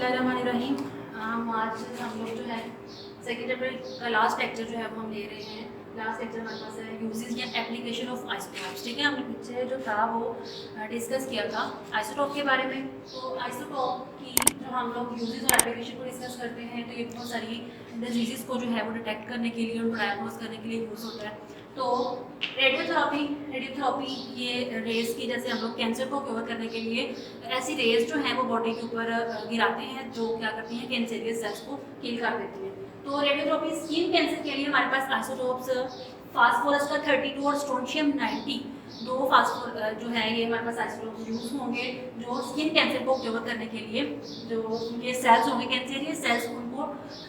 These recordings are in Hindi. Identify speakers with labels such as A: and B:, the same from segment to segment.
A: बिस्मिल्लाहिर्रहमानिर्रहीम। आज हम लोग जो है सेकेंड चैप्टर का लास्ट लेक्चर जो है वो हम ले रहे हैं। लास्ट लेक्चर हमारे पास है यूजेस या एप्लीकेशन ऑफ आइसोटॉप्स। ठीक है, हमने पीछे जो था वो डिस्कस किया था आइसोटॉप के बारे में। तो आइसोटॉप की जो हम लोग यूजेस और एप्लीकेशन को डिस्कस करते हैं तो ये बहुत सारी डिजीज़ को जो है वो डिटेक्ट करने के लिए, उनको डायग्नोज करने के लिए यूज़ होता है। तो रेडियोथेरापी ये रेज की, जैसे हम लोग कैंसर को कवर करने के लिए ऐसी रेज जो है वो बॉडी के ऊपर गिराते हैं जो क्या करती हैं कैंसरियस सेल्स को किल कर देती हैं। तो रेडियोथेरापी स्किन कैंसर के लिए हमारे पास आइसोटोप्स फास्फोरस का 32 और स्ट्रोंशियम 90 दो फास्फोर जो है ये हमारे पास आइसोटोप्स यूज होंगे जो स्किन कैंसर को कवर करने के लिए, जो उनके सेल्स होंगे कैंसरियस सेल्स उनको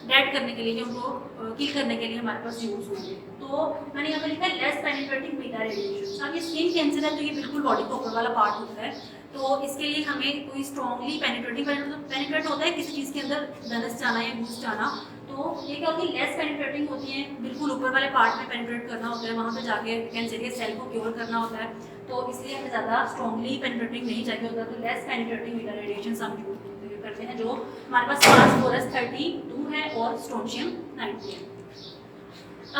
A: डेड करने के लिए, जो उनको किल करने के लिए हमारे पास यूज होंगे। तो मैंने यहाँ पर लिखा है लेस पेनिट्रेटिंग बीटा रेडिएशन। अब ये स्किन कैंसर है तो ये बिल्कुल बॉडी का ऊपर वाला पार्ट होता है, तो इसके लिए हमें कोई स्ट्रॉन्गली पेनिट्रेट होता है किसी चीज़ के अंदर धनस जाना या घुस जाना। तो ये क्या होती है, लेस पेनिट्रेटिंग होती है, बिल्कुल ऊपर वाले पार्ट में पेनिट्रेट करना होता है, वहाँ पे जाके कैंसरियस सेल को क्योर करना होता है। तो इसलिए हमें ज़्यादा स्ट्रॉन्गली पेनिट्रेटिंग नहीं चाहिए होता, तो लेस पेनिट्रेटिंग बीटा रेडिएशन हम यूज करते हैं, जो हमारे पास फास्फोरस 32 है और स्ट्रोंशियम 90 है।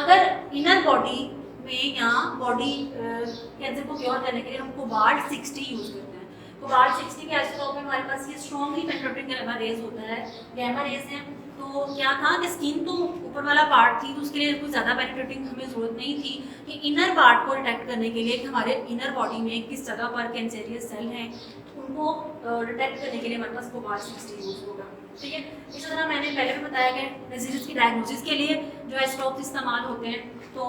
A: अगर इनर बॉडी में या बॉडी कैंसर को क्योर करने के लिए हम कोबाल्ट 60 यूज करते हैं। कोबाल्ट 60 के आइसोटोप में हमारे पास ये स्ट्रॉन्गली पेनिट्रेटिंग गैमा रेज होता है, गैमा रेज है। तो क्या था कि स्किन तो ऊपर वाला पार्ट थी तो उसके लिए कुछ ज़्यादा पेनिट्रेटिंग हमें ज़रूरत नहीं थी कि इनर पार्ट को डिटेक्ट करने के लिए कि हमारे इनर बॉडी में किस जगह पर कैंसरियस सेल हैं उनको डिटेक्ट करने के लिए हमारे पास कोबाल्ट 60 यूज होगा। ठीक है, इस तरह मैंने पहले भी बताया कि डिजीज की डायग्नोसिस के लिए जो आइसोटोप्स इस्तेमाल होते हैं। तो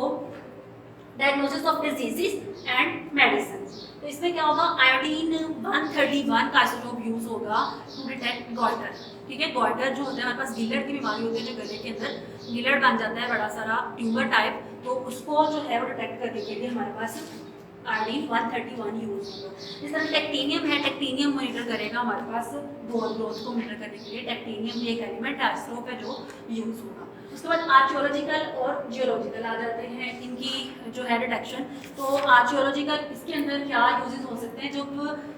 A: diagnosis of diseases and medicine, तो इसमें क्या होगा, आयोडीन 131 का आइसोटोप यूज होगा टू डिटेक्ट गॉइटर। ठीक है, गॉइटर जो होता है हमारे पास गिलर्ड की बीमारी होती है, जो गले के अंदर गिलर्ड बन जाता है बड़ा सारा ट्यूमर टाइप, तो उसको जो है वो डिटेक्ट करने के लिए हमारे पास आयोडीन 131 यूज होगा। इस तरह टेक्टीनियम है, टेक्टीनियम मॉनिटर करेगा हमारे पास बोन ग्रोथ को मॉनिटर करने के लिए। टेक्टीनियम भी एक एलिमेंट आइसोटोप है जो यूज होगा। उसके बाद आर्चियोलॉजिकल और जियोलॉजिकल आ जाते हैं इनकी जो है डिटेक्शन। तो आर्चियोलॉजिकल इसके अंदर क्या यूजेस हो सकते हैं, जब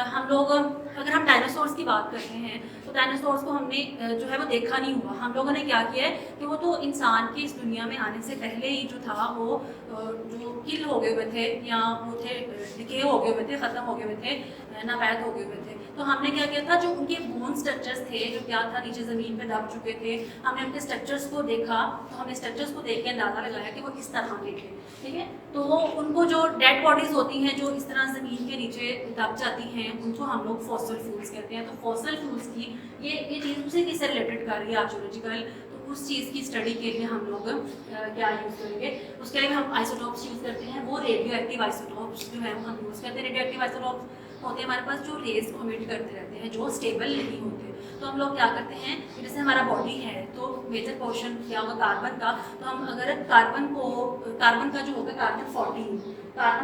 A: हम लोग अगर हम डायनासोर्स की बात करते हैं तो डायनासोर्स को हमने जो है वो देखा नहीं हुआ। हम लोगों ने क्या किया है कि वो तो इंसान की इस दुनिया में आने से पहले ही जो था वो जो किल हो गए हुए थे या वो थे डिके हो गए हुए थे, ख़त्म हो गए हुए थे, नापैद हो गए हुए थे। तो हमने क्या किया था, जो उनके बोन स्ट्रक्चर्स थे जो क्या था नीचे ज़मीन पे दब चुके थे, हमने उनके स्ट्रक्चर्स को देखा। तो हमने स्ट्रक्चर्स को देख के अंदाज़ा लगाया कि वो इस तरह के थे। ठीक है, तो उनको जो डेड बॉडीज़ होती हैं जो इस तरह ज़मीन के नीचे दब जाती हैं उनको हम लोग फॉसिल फ्यूल्स कहते हैं। तो फॉसिल फ्यूल्स की ये चीज़ उसी किससे रिलेटेड कर रही है आर्चियोलॉजिकल, तो उस चीज़ की स्टडी के लिए हम लोग क्या यूज़ करेंगे, उसके लिए हम आइसोटॉप्स यूज़ करते हैं। वो रेडियो एक्टिव आइसोटॉप्स जो है वो हम यूज़ करते हैं। रेडियो एक्टिव आइसोटॉप्स होते हैं हमारे पास जो रेज को इमिट करते रहते हैं, जो स्टेबल नहीं होते। तो हम लोग क्या करते हैं, जैसे हमारा बॉडी है तो मेजर पोर्शन क्या होगा कार्बन का, तो हम अगर कार्बन का जो होगा कार्बन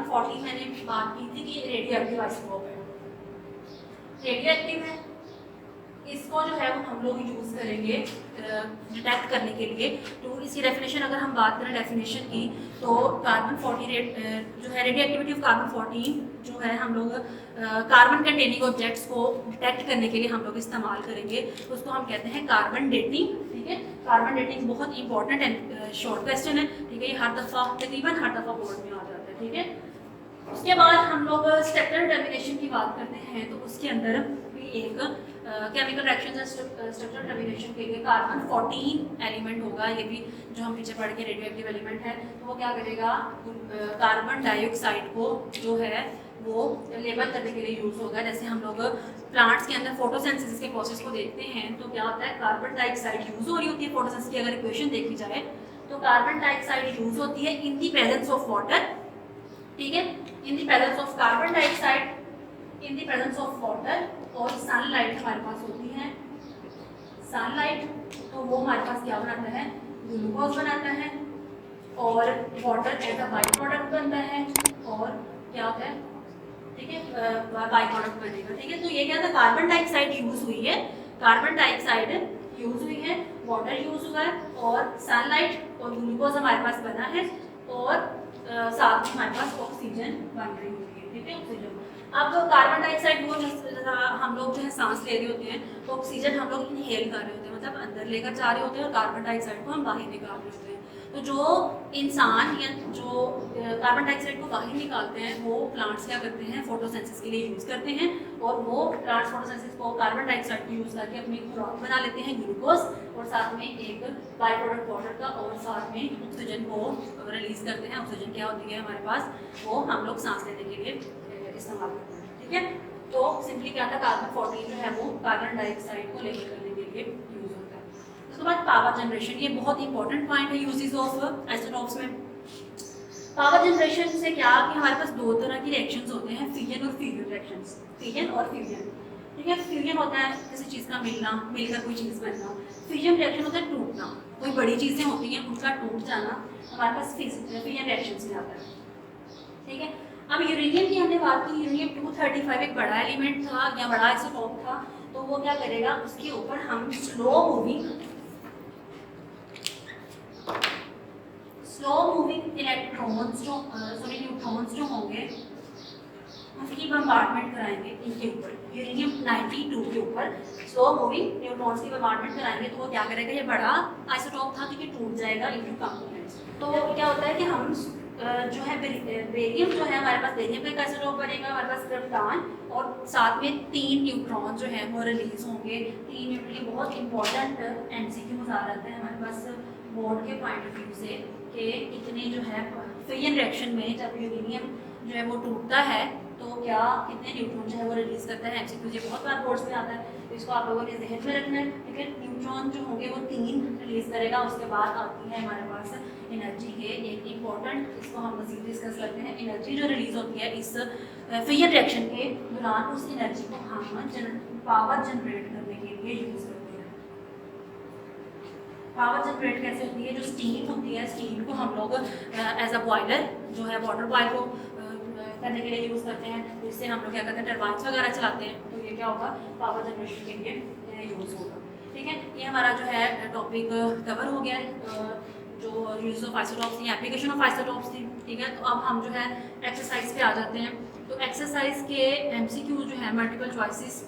A: 14 मैंने बात की थी कि रेडियो एक्टिव आइसोटॉप है, रेडियो एक्टिव है। इसको जो है वो हम लोग यूज़ करेंगे डिटेक्ट करने के लिए। तो इसकी डेफिनेशन अगर हम बात करें डेफिनेशन की, तो कार्बन 14 जो है रेडियो एक्टिविटी ऑफ कार्बन 14 जो है हम लोग कार्बन कंटेनिंग ऑब्जेक्ट्स को डिटेक्ट करने के लिए हम लोग इस्तेमाल करेंगे। तो उसको हम कहते हैं कार्बन डेटिंग। ठीक है, कार्बन डेटिंग बहुत इंपॉर्टेंट एंड शॉर्ट क्वेश्चन है। ठीक है, ये तकरीबन हर दफ़ा बोर्ड में आ जाता है। ठीक है, उसके बाद हम लोग स्ट्रक्चरल टर्मिनेशन की बात करते हैं। तो उसके अंदर भी एक केमिकल रिएक्शन या स्ट्रक्चरल टर्मिनेशन के लिए कार्बन 14 एलिमेंट होगा। ये भी जो हम पीछे पढ़ के रेडियो एक्टिव एलिमेंट है, तो वो क्या करेगा, कार्बन डाइऑक्साइड को जो है वो लेबल करने के लिए यूज़ होगा। जैसे हम लोग प्लांट्स के अंदर फोटोसिंथेसिस के प्रोसेस को देखते हैं तो क्या होता है, कार्बन डाइऑक्साइड यूज़ हो रही होती है। फोटोसिंथेसिस की अगर इक्वेशन देखी जाए तो कार्बन डाइऑक्साइड यूज़ होती है in the presence of water. ठीक है, in the presence of carbon dioxide, in the presence of water, और सनलाइट हमारे पास होती है सनलाइट। तो वो हमारे पास क्या बनाता है, ग्लूकोज बनाता है, और water as a by product बनता है, और क्या होता है, ठीक है, बाई प्रोडक्ट बनेगा। ठीक है, तो ये क्या था, कार्बन डाइऑक्साइड यूज हुई है, कार्बन डाइऑक्साइड यूज हुई है, वाटर यूज हुआ है, और सनलाइट और ग्लूकोज हमारे पास बना है, और साथ में हमारे पास ऑक्सीजन बन रही होती है, ठीक है, ऑक्सीजन। अब कार्बन डाइऑक्साइड वो हम लोग जो है सांस ले रहे होते हैं, तो ऑक्सीजन हम लोग इनहेल कर रहे होते हैं, मतलब अंदर लेकर जा रहे होते हैं, और कार्बन डाइऑक्साइड को हम बाहर निकाल रहे होते हैं। तो जो इंसान या जो कार्बन डाइऑक्साइड को बाहर निकालते हैं वो प्लांट्स क्या करते हैं, फोटोसिंथेसिस के लिए यूज़ करते हैं, और वो प्लांट्स फोटोसिंथेसिस को कार्बन डाइऑक्साइड को यूज़ करके अपनी खुराक बना लेते हैं ग्लूकोज, और साथ में एक बाई प्रोडक्ट वाटर का, और साथ में ऑक्सीजन को रिलीज करते हैं। ऑक्सीजन क्या होती है हमारे पास, वो हम लोग सांस लेने के लिए इस्तेमाल करते हैं, ठीक है। तो सिंपली क्या था, कार्बन 14 जो है वो कार्बन डाइऑक्साइड को लेकर करने के लिए यूज होता है। उसके बाद पावर जनरेशन, ये बहुत इंपॉर्टेंट पॉइंट है यूजेस ऑफ आइसोटोप्स में। पावर जनरेशन से क्या कि हमारे पास दो तरह की रिएक्शंस होते हैं, फिजन और फ्यूजन रिएक्शंस, फिजन और फ्यूजन, ठीक है। फ्यूजन होता है किसी चीज़ का मिलना, मिलकर कोई चीज़ बनना। फ्यूजन रिएक्शन होता है टूटना, कोई बड़ी चीज़ें होती हैं उनका टूट जाना, हमारे पास फ्यूजन रिएक्शंस में आता है, ठीक है। अब यूरेनियम की हमने बात की, यूरेनियम 235 एक बड़ा एलिमेंट था या बड़ा आइसोटोप था, तो वो क्या करेगा, उसके ऊपर हम स्लो मूविंग इलेक्ट्रॉन्स जो न्यूट्रॉन्स जो होंगे उनकी बम्बार्डमेंट कराएंगे इनके ऊपर, यूरेनियम 92 के ऊपर स्लो मूविंग न्यूट्रॉन्स की बम्बार्डमेंट कराएंगे। तो वो क्या करेगा, ये बड़ा आइसोटोप था तो ये टूट जाएगा इनटू कंपोनेंट्स। तो क्या होता है कि हम जो है बेरियम जो है हमारे पास, बेरियम का एक आइसोटोप बनेगा हमारे पास क्रिप्टॉन, और साथ में 3 न्यूट्रॉन जो है वो रिलीज होंगे। 3 न्यूट्रॉन बहुत इंपॉर्टेंट एमसीक्यूज आ जाते हैं हमारे पास बोर्ड के पॉइंट ऑफ व्यू से, कि इतने जो है फिजन रिएक्शन में जब यूरेनियम जो है वो टूटता है तो क्या कितने न्यूट्रॉन जो है वो रिलीज करता है। एमसीक्यूज ये बहुत बार बोर्ड्स में आता है, तो इसको आप लोगों ने जहन में रखना है, ठीक है। न्यूट्रॉन जो होंगे वो 3 रिलीज करेगा। उसके बाद आती है हमारे पास एनर्जी के एक इम्पॉर्टेंट, इसको हम मज़ीद डिस्कस करते हैं। एनर्जी जो रिलीज होती है इस फिजन रिएक्शन के दौरान, उस एनर्जी को हम पावर जनरेट करने के लिए यूज़ करते हैं। पावर जनरेट कैसे होती है, जो स्टीम होती है, स्टीम को हम लोग एज अ बॉयलर जो है वाटर बॉयल को करने के लिए यूज़ करते हैं, तो इससे हम लोग क्या करते हैं, टरबाइन्स वगैरह चलाते हैं, तो ये क्या होगा, पावर जनरेशन के लिए यूज़ होगा, ठीक है। ये हमारा जो है टॉपिक कवर हो गया है, जो यूज ऑफ आइसोटोप्स थी, एप्लीकेशन ऑफ आइसोटोप्स थी, ठीक है। तो अब हम जो है एक्सरसाइज पे आ जाते हैं। तो एक्सरसाइज के एमसीक्यू जो है मल्टीपल चॉइसेस,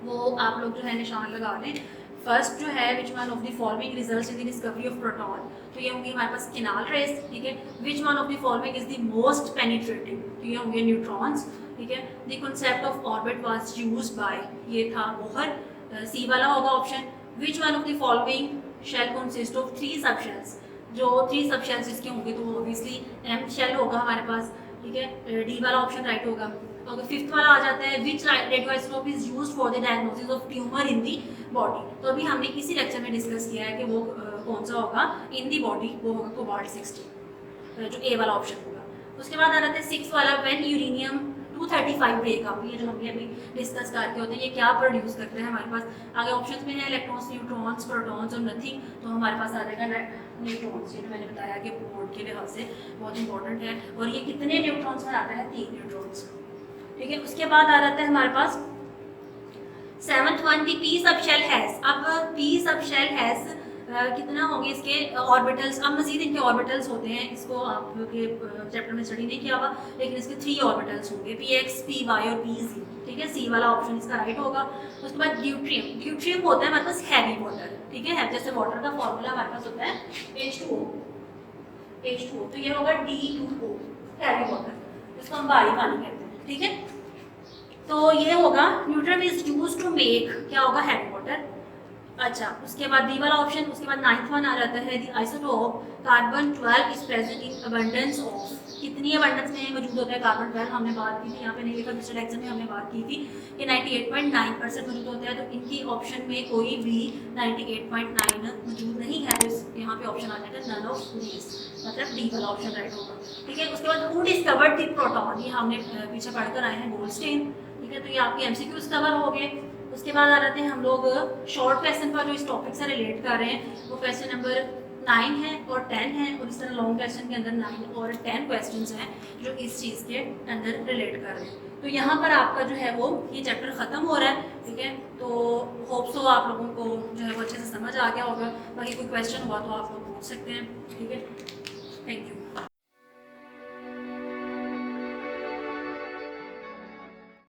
A: वो आप लोग जो है निशान लगा लें। फर्स्ट जो है which one of the following results in the discovery of proton, तो ये होंगे हमारे पास किनाल रेस, ठीक है। Which one of the following is the most penetrating, तो ये होंगे न्यूट्रॉन्स, ठीक है। The concept of orbit was used by, ये था बोहर, सी वाला होगा option. Which one of the following shall consist of 3 subshells, जो 3 सबशेल्स जिसके होंगे तो ऑब्वियसली एम शेल होगा हमारे पास, ठीक है। डी वाला ऑप्शन राइट होगा। तो अगर 5th वाला आ जाता है, which radioisotope is used for the diagnosis of tumour in the body, तो अभी हमने इसी लेक्चर में डिस्कस किया है कि वो कौन सा होगा इन दी बॉडी, वो होगा कोबाल्ट 60, जो ए वाला ऑप्शन होगा। उसके बाद आ जाता है 6 वाला, व्हेन यूरेनियम 235 ब्रेकअप, ये जो हमने अभी डिस्कस करके होते हैं, ये क्या प्रोड्यूस करते हैं हमारे पास। आगे ऑप्शंस में है इलेक्ट्रॉन्स, न्यूट्रॉन्स, प्रोटॉन्स और नथिंग, तो हमारे पास आ जाएगा न्यूट्रॉन्स, ये मैंने बताया कि बोर्ड के लिहाज से बहुत इंपॉर्टेंट है। और ये कितने न्यूट्रॉन्स में आता है, 3 न्यूट्रॉन्स, ठीक है। उसके बाद आ जाता है हमारे पास 7th one, the P sub shell has. अब पी सब शेल हैज कितना होंगे इसके ऑर्बिटल्स, अब मजीद इनके ऑर्बिटल्स होते हैं, इसको आपके चैप्टर में स्टडी नहीं किया हुआ, लेकिन इसके 3 ऑर्बिटल्स होंगे, px, py और pz, ठीक है। सी वाला ऑप्शन इसका राइट होगा। उसके बाद ड्यूट्रियम, ड्यूट्रियम होता है हमारे पास हैवी वाटर, ठीक है। जैसे वाटर का फॉर्मूला हमारे पास होता है H2O, तो ये होगा D2O, हैवी वाटर, इसको हम भारी पानी कहते हैं, ठीक है। तो ये होगा न्यूट्रियम इज यूज्ड टू मेक, क्या होगा, हैवी वाटर। अच्छा, उसके बाद डी वाला ऑप्शन। उसके बाद 9th वन आ जाता है, the isotope carbon 12 is present in abundance of, कितनी अबंडेंस में मौजूद होता है कार्बन 12, हमने बात की थी, यहाँ पे नहीं लिखा, पिछले लेक्चर में हमने बात की थी कि 98.9% मौजूद होता है। तो इनकी ऑप्शन में कोई भी 98.9 मौजूद नहीं है, तो यहाँ पे ऑप्शन आ जाएगा नन ऑफ दीज, मतलब डी वाला ऑप्शन राइट होगा, ठीक है। उसके बाद हु डिस्कवर्ड द प्रोटॉन, ये हमने पीछे पढ़कर आए हैं, गोल्डस्टीन, ठीक है। तो ये आपके एमसीक्यूज कवर हो गए। उसके बाद आ जाते हैं हम लोग शॉर्ट क्वेश्चन पर, जो इस टॉपिक से रिलेट कर रहे हैं, वो क्वेश्चन नंबर 9 है और 10 है, और इस तरह लॉन्ग क्वेश्चन के अंदर 9 और 10 क्वेश्चंस हैं जो इस चीज़ के अंदर रिलेट कर रहे हैं। तो यहाँ पर आपका जो है वो ये चैप्टर ख़त्म हो रहा है, ठीक है। तो होप सो आप लोगों को जो है वो अच्छे से समझ आ गया होगा। बाकी कोई क्वेश्चन हुआ तो आप लोग पूछ सकते हैं, ठीक है। Thank you.